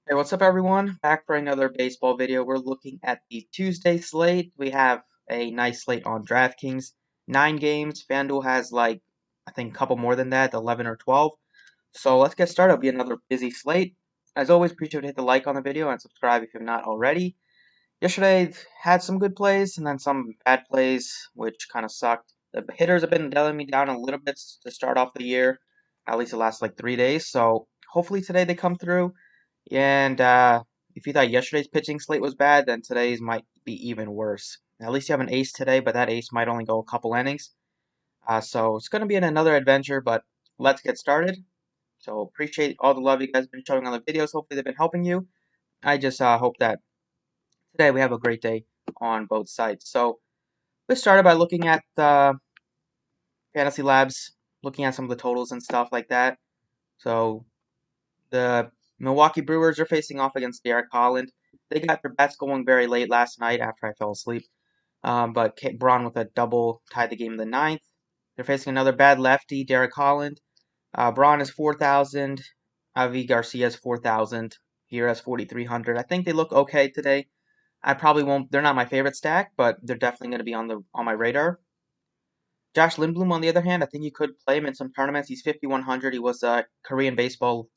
Hey, what's up, everyone? Back for another baseball video. We're looking at the Tuesday slate. We have a nice slate on Draftkings. 9 games. Fanduel has I think a couple more than that, 11 or 12. So let's get started. It'll be another busy slate. As always, appreciate to hit the like on the video and subscribe if you've not already. Yesterday had some good plays and then some bad plays, which kind of sucked. The hitters have been letting me down a little bit to start off the year, at least the last 3 days. So hopefully today they come through. And if you thought yesterday's pitching slate was bad, then today's might be even worse. At least you have an ace today, but that ace might only go a couple innings. So it's going to be another adventure, but let's get started. So appreciate all the love you guys have been showing on the videos. Hopefully they've been helping you. I just hope that today we have a great day on both sides. So let's start by looking at the Fantasy Labs, looking at some of the totals and stuff like that. So the Milwaukee Brewers are facing off against Derek Holland. They got their bats going very late last night after I fell asleep. But Braun with a double tied the game in the ninth. They're facing another bad lefty, Derek Holland. Braun is 4,000. Avi Garcia is 4,000. Here has 4,300. I think they look okay today. I probably won't. They're not my favorite stack, but they're definitely going to be on my radar. Josh Lindblom, on the other hand, I think you could play him in some tournaments. He's 5,100. He was a Korean baseball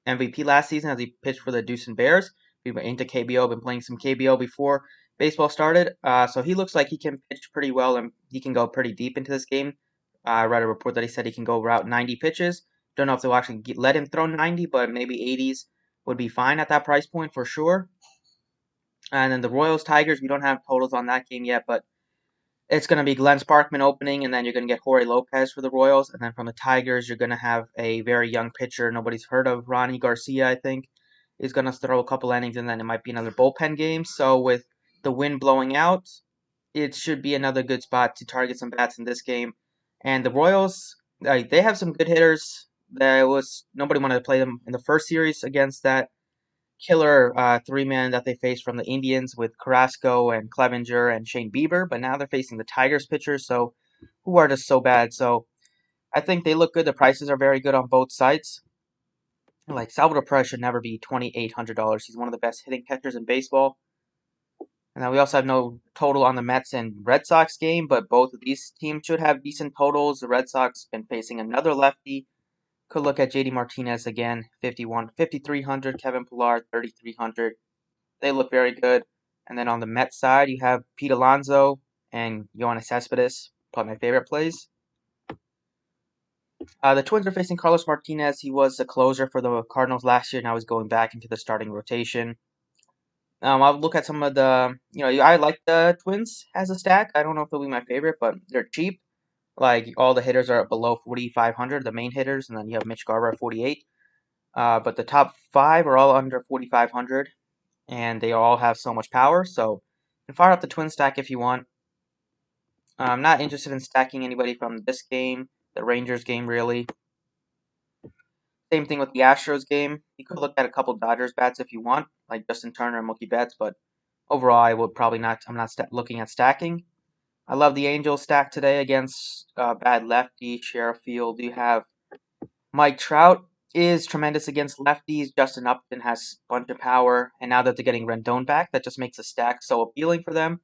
MVP last season as he pitched for the Doosan Bears. He went into KBO, been playing some KBO before baseball started. So he looks like he can pitch pretty well and he can go pretty deep into this game. I read a report that he said he can go about 90 pitches. Don't know if they'll actually let him throw 90, but maybe 80s would be fine at that price point for sure. And then the Royals Tigers, we don't have totals on that game yet, but it's going to be Glenn Sparkman opening, and then you're going to get Jorge Lopez for the Royals. And then from the Tigers, you're going to have a very young pitcher nobody's heard of, Ronnie Garcia, I think, is going to throw a couple innings, and then it might be another bullpen game. So with the wind blowing out, it should be another good spot to target some bats in this game. And the Royals, they have some good hitters. Nobody wanted to play them in the first series against that killer three-man that they faced from the Indians with Carrasco and Clevenger and Shane Bieber, but now they're facing the Tigers pitchers, so who are just so bad. So I think they look good. The prices are very good on both sides. Like Salvador Perez should never be $2,800. He's one of the best hitting catchers in baseball. And then we also have no total on the Mets and Red Sox game, but both of these teams should have decent totals. The Red Sox been facing another lefty. Could look at JD Martinez again, 5,300. Kevin Pillar, 3,300. They look very good. And then on the Mets side, you have Pete Alonso and Yoenis Cespedes, probably my favorite plays. The Twins are facing Carlos Martinez. He was a closer for the Cardinals last year. Now he's going back into the starting rotation. I'll look at some of I like the Twins as a stack. I don't know if they'll be my favorite, but they're cheap. Like all the hitters are below 4,500, the main hitters, and then you have Mitch Garver at 48. But the top five are all under 4,500, and they all have so much power. So you can fire up the Twin stack if you want. I'm not interested in stacking anybody from this game, the Rangers game, really. Same thing with the Astros game. You could look at a couple Dodgers bats if you want, like Justin Turner and Mookie Betts, but overall, I would probably not. I'm not looking at stacking. I love the Angels stack today against bad lefty Sheriff Field. You have Mike Trout is tremendous against lefties. Justin Upton has a bunch of power, and now that they're getting Rendon back, that just makes the stack so appealing for them.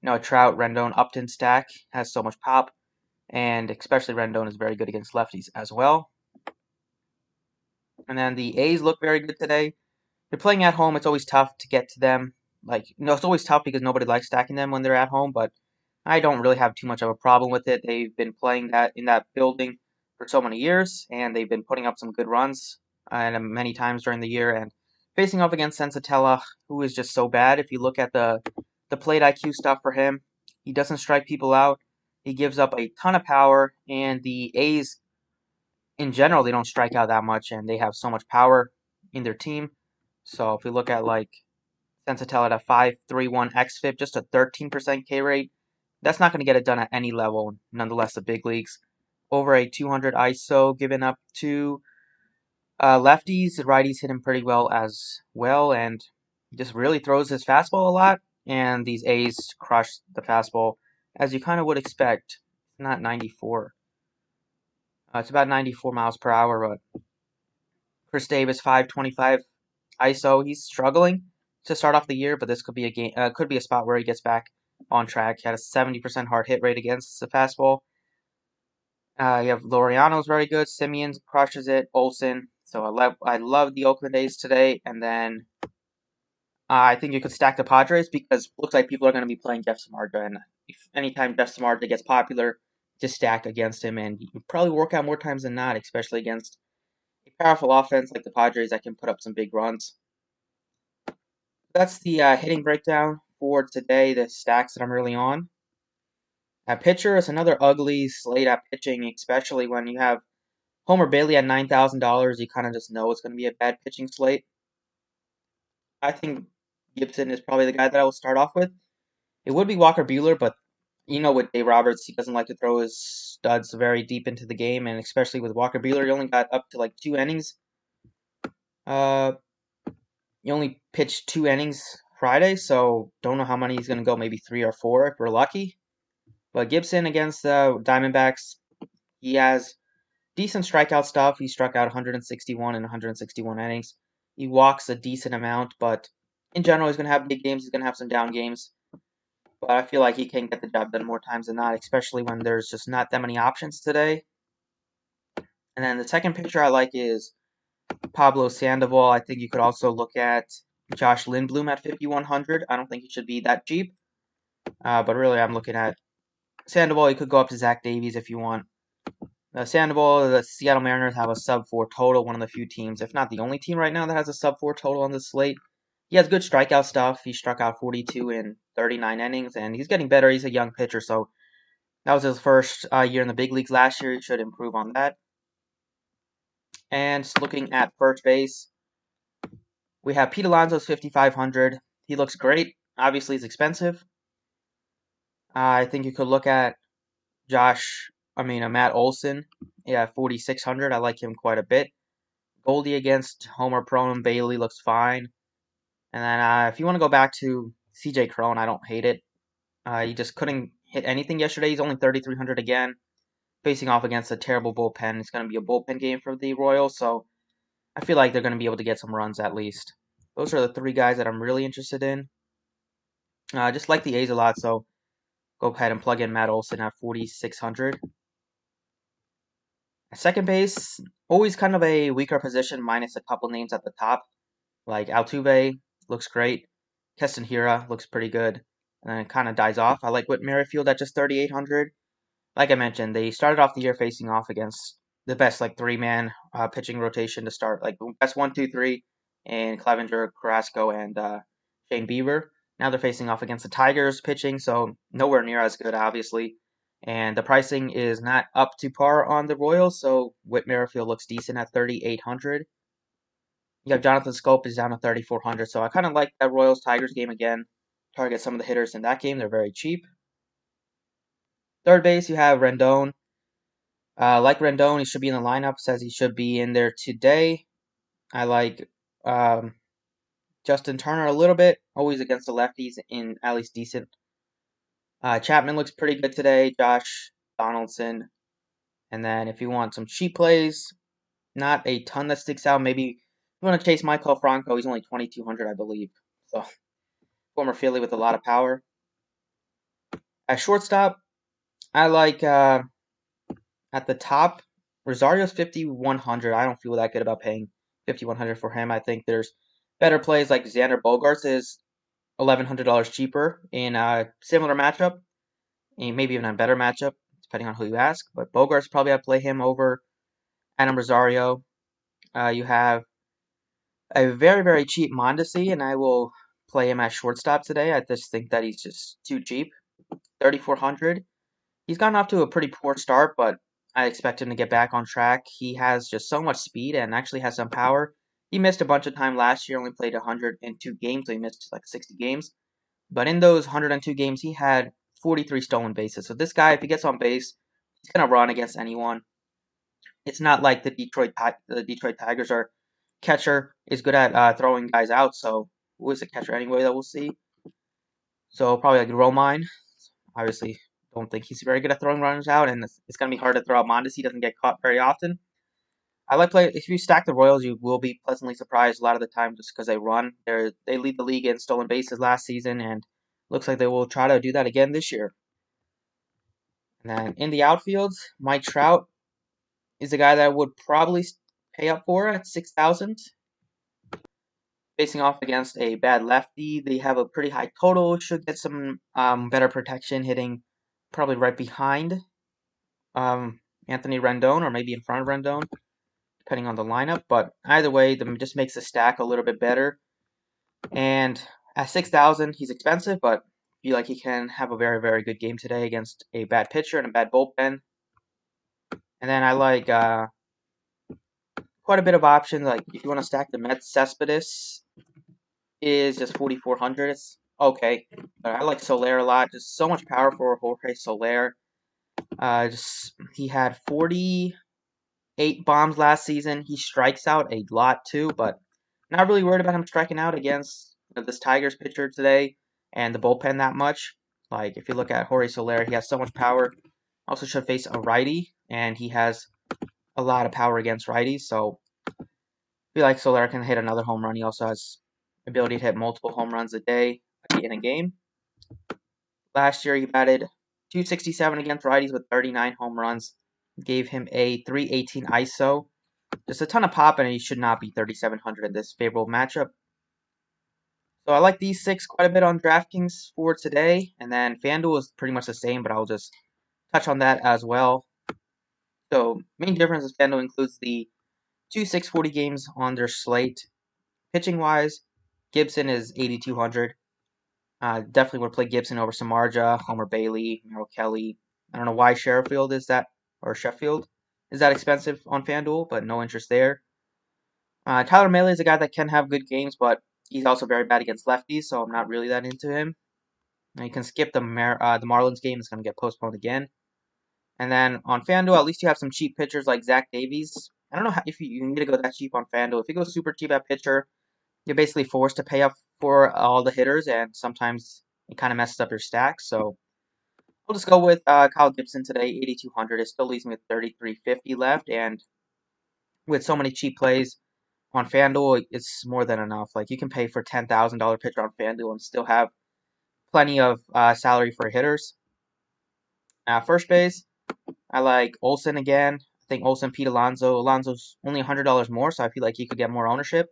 A Trout, Rendon, Upton stack has so much pop, and especially Rendon is very good against lefties as well. And then the A's look very good today. They're playing at home. It's always tough to get to them. It's always tough because nobody likes stacking them when they're at home, but I don't really have too much of a problem with it. They've been playing that in that building for so many years, and they've been putting up some good runs and many times during the year. And facing off against Sensatella, who is just so bad. If you look at the plate IQ stuff for him, he doesn't strike people out. He gives up a ton of power, and the A's in general, they don't strike out that much, and they have so much power in their team. So if we look at Sensatella at a 5.31 xFIP, just a 13% K rate, that's not going to get it done at any level. Nonetheless, the big leagues over a 200 ISO, given up to lefties. The righties hit him pretty well as well, and he just really throws his fastball a lot. And these A's crush the fastball as you kind of would expect. Not 94. It's about 94 miles per hour, but Chris Davis 5.25 ISO. He's struggling to start off the year, but this could be a game. Could be a spot where he gets back on track. He had a 70% hard hit rate against the fastball. You have Laureano's very good. Simeon crushes it. Olsen. So I love the Oakland A's today. And then I think you could stack the Padres because it looks like people are going to be playing Jeff Samardzija. And if anytime Jeff Samardzija gets popular, just stack against him. And you can probably work out more times than not, especially against a powerful offense like the Padres that can put up some big runs. That's the hitting breakdown for today, the stacks that I'm really on. At pitcher, it's another ugly slate at pitching, especially when you have Homer Bailey at $9,000. You kind of just know it's going to be a bad pitching slate. I think Gibson is probably the guy that I will start off with. It would be Walker Buehler, but you know with Dave Roberts, he doesn't like to throw his studs very deep into the game, and especially with Walker Buehler, he only got up to like 2 innings. He only pitched 2 innings Friday, so don't know how many he's going to go, maybe 3 or 4 if we're lucky. But Gibson against the Diamondbacks, he has decent strikeout stuff. He struck out 161 in 161 innings. He walks a decent amount, but in general, he's going to have big games. He's going to have some down games. But I feel like he can get the job done more times than not, especially when there's just not that many options today. And then the second pitcher I like is Pablo Sandoval. I think you could also look at Josh Lindblom at 5,100. I don't think he should be that cheap. But really, I'm looking at Sandoval. You could go up to Zach Davies if you want. Sandoval, the Seattle Mariners have a sub-4 total, one of the few teams, if not the only team right now that has a sub-4 total on this slate. He has good strikeout stuff. He struck out 42 in 39 innings, and he's getting better. He's a young pitcher, so that was his first year in the big leagues last year. He should improve on that. And looking at first base, we have Pete Alonso's 5,500. He looks great. Obviously, he's expensive. I think you could look at Matt Olson. Yeah, 4,600. I like him quite a bit. Goldie against Homer Prone Bailey looks fine. And then if you want to go back to CJ Cron, I don't hate it. He just couldn't hit anything yesterday. He's only 3,300 again. Facing off against a terrible bullpen. It's going to be a bullpen game for the Royals, so I feel like they're going to be able to get some runs at least. Those are the three guys that I'm really interested in. I just like the A's a lot, so go ahead and plug in Matt Olson at 4,600. At second base, always kind of a weaker position, minus a couple names at the top. Like Altuve looks great. Keston Hiura looks pretty good. And then it kind of dies off. I like Whit Merrifield at just 3,800. Like I mentioned, they started off the year facing off against the best like three-man pitching rotation to start, like best 1, 2, 3, and Clevenger, Carrasco, and Shane Bieber. Now they're facing off against the Tigers pitching, so nowhere near as good, obviously. And the pricing is not up to par on the Royals, so Whit Merrifield looks decent at 3,800. You have Jonathan Scope is down to 3,400, so I kind of like that Royals-Tigers game again. Target some of the hitters in that game. They're very cheap. Third base, you have Rendon. Like Rendon, he should be in the lineup. Says he should be in there today. I like Justin Turner a little bit. Always against the lefties in at least decent. Chapman looks pretty good today. Josh Donaldson. And then if you want some cheap plays, not a ton that sticks out. Maybe you want to chase Michael Franco. He's only 2,200, I believe. So former Philly with a lot of power. At shortstop, I like at the top, Rosario's 5,100. I don't feel that good about paying 5,100 for him. I think there's better plays like Xander Bogaerts is $1,100 cheaper in a similar matchup, and maybe even a better matchup, depending on who you ask. But Bogaerts probably I'd play him over Adam Rosario. You have a very, very cheap Mondesi, and I will play him at shortstop today. I just think that he's just too cheap. 3,400. He's gotten off to a pretty poor start, but I expect him to get back on track. He has just so much speed and actually has some power. He missed a bunch of time last year, only played 102 games, so he missed like 60 games. But in those 102 games, he had 43 stolen bases. So this guy, if he gets on base, he's going to run against anyone. It's not like the Detroit Tigers are catcher is good at throwing guys out. So who is the catcher anyway that we'll see? So probably like Romine. Obviously, don't think he's very good at throwing runners out, and it's going to be hard to throw out Mondesi. He doesn't get caught very often. I like play. If you stack the Royals, you will be pleasantly surprised a lot of the time just because they run. They lead the league in stolen bases last season, and looks like they will try to do that again this year. And then in the outfield, Mike Trout is a guy that I would probably pay up for at 6,000. Facing off against a bad lefty, they have a pretty high total. Should get some better protection, hitting probably right behind Anthony Rendon or maybe in front of Rendon, depending on the lineup. But either way, that just makes the stack a little bit better. And at 6,000, he's expensive, but I feel like he can have a very, very good game today against a bad pitcher and a bad bullpen. And then I like quite a bit of options. Like if you want to stack the Mets, Cespedes is just 4,400. It's okay, but I like Soler a lot. Just so much power for Jorge Soler. He had 48 bombs last season. He strikes out a lot too, but not really worried about him striking out against this Tigers pitcher today and the bullpen that much. Like if you look at Jorge Soler, he has so much power. Also should face a righty, and he has a lot of power against righties. So I feel like Soler can hit another home run. He also has ability to hit multiple home runs a day in a game. Last year, he batted .267 against righties with 39 home runs. Gave him a .318 ISO. Just a ton of pop, and he should not be 3,700 in this favorable matchup. So I like these 6 quite a bit on DraftKings for today. And then Fanduel is pretty much the same, but I'll just touch on that as well. So main difference is Fanduel includes the 2 640 games on their slate. Pitching wise, GIBSON is 8,200. Definitely would play GIBSON over Samardzija, Homer Bailey, Merrill Kelly. I don't know why Sheffield is that expensive on FanDuel, but no interest there. Tyler Mahle is a guy that can have good games, but he's also very bad against lefties, so I'm not really that into him. And you can skip the Marlins game; it's going to get postponed again. And then on FanDuel, at least you have some cheap pitchers like Zach Davies. I don't know if you need to go that cheap on FanDuel. If you go super cheap at pitcher, you're basically forced to pay up for all the hitters, and sometimes it kind of messes up your stack. So we'll just go with Kyle Gibson today, 8,200. It still leaves me with 3,350 left, and with so many cheap plays on FanDuel, it's more than enough. Like you can pay for $10,000 pitcher on FanDuel and still have plenty of salary for hitters. First base, I like Olsen again. I think Olsen, Pete Alonso. Alonso's only $100 more, so I feel like he could get more ownership.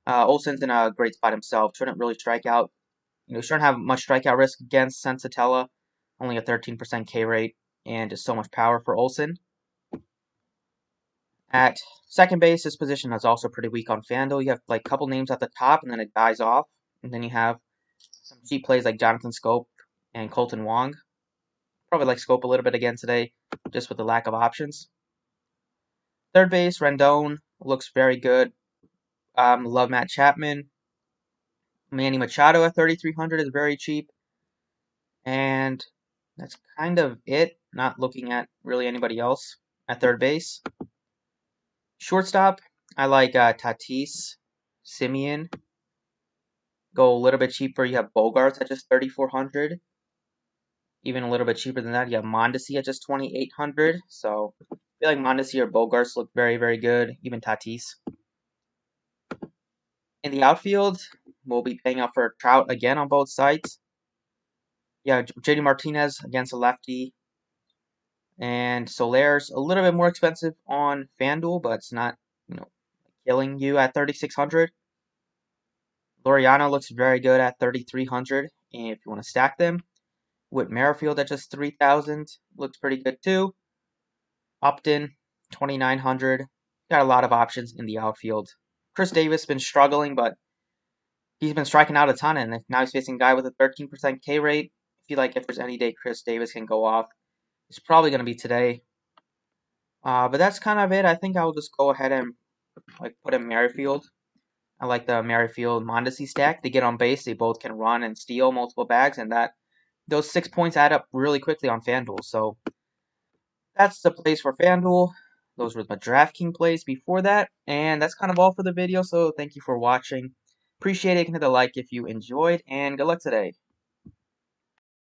Olsen's in a great spot himself. Shouldn't really strike out. Shouldn't have much strikeout risk against Sensatella. Only a 13% K rate and just so much power for Olsen. At second base, this position is also pretty weak on FanDuel. You have like a couple names at the top, and then it dies off. And then you have some cheap plays like Jonathan Scope and Colton Wong. Probably like Scope a little bit again today, just with the lack of options. Third base, Rendon looks very good. Love Matt Chapman. Manny Machado at 3,300 is very cheap. And that's kind of it. Not looking at really anybody else at third base. Shortstop, I like Tatis, Simeon. Go a little bit cheaper. You have Bogarts at just 3,400. Even a little bit cheaper than that, you have Mondesi at just 2,800. So I feel like Mondesi or Bogarts look very, very good. Even Tatis. In the outfield, we'll be paying up for Trout again on both sides. Yeah, JD Martinez against a lefty. And Soler's a little bit more expensive on FanDuel, but it's not, killing you at 3,600. Laureano looks very good at 3,300. And if you want to stack them, with Merrifield at just 3,000, looks pretty good too. Upton, 2,900. Got a lot of options in the outfield. Chris Davis been struggling, but he's been striking out a ton, and now he's facing a guy with a 13% K rate. I feel like if there's any day Chris Davis can go off, it's probably going to be today. But that's kind of it. I think I'll just go ahead and put in Merrifield. I like the Merrifield Mondesi stack. They get on base, they both can run and steal multiple bags, and those 6 points add up really quickly on FanDuel. So that's the plays for FanDuel. Those were the DraftKings plays before that. And that's kind of all for the video. So thank you for watching. Appreciate it. Hit the like if you enjoyed. And good luck today.